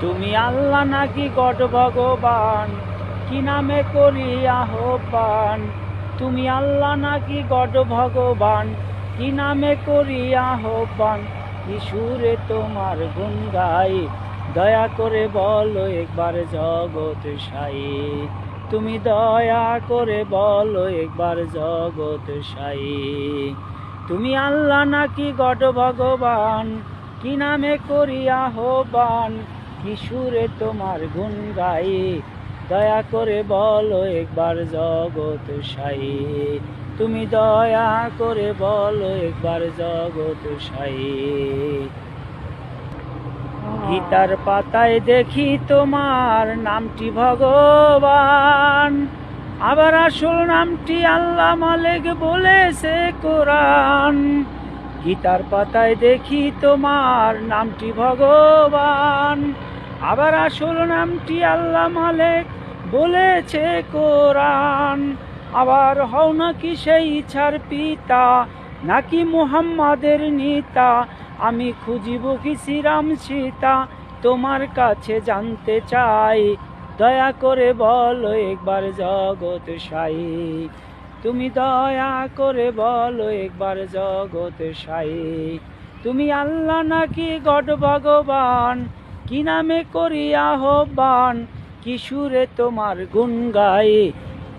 তুমি আল্লাহ নাকি গড ভগবান, কি নামে করি আহ্বান। তুমি আল্লাহ নাকি গড ভগবান, কি নামে করি আহ্বান। কি সুরে তোমার গুণ গাই, দয়া করে বলো একবার জগৎ সাই। তুমি দয়া করে বলো একবার জগৎ সাই। তুমি আল্লাহ নাকি গড ভগবান, কি নামে করি আহ্বান। কি সুরে তোমার গুণ গাই, দয়া করে বলো একবার জগৎ সাই। তুমি দয়া করে বলো একবার জগৎ সাই। গীতার পাতায় দেখি তোমার নামটি ভগবান, আবার আসল নামটি আল্লাহ মালিক বলেছে কোরআন। গীতার পাতায় দেখি তোমার নামটি ভগবান, আবার আসল নামটি আল্লাহ মালিক বলেছে কোরআন। আবার হও নাকি সেই ইচ্ছার পিতা, নাকি মুহাম্মাদের নেতা। আমি খুঁজিব কি শ্রীরাম সীতা, তোমার কাছে জানতে চাই। দয়া করে বলো একবার জগৎ সাই। তুমি দয়া করে বলো একবার জগৎ সাই। তুমি আল্লাহ নাকি গড ভগবান, কি নামে করি আহ্বান। কি সুরে তোমার গুণ গাই,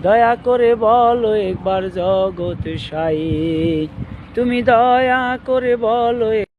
দয়া করে বলো একবার জগৎ সাই। তুমি দয়া করে বলো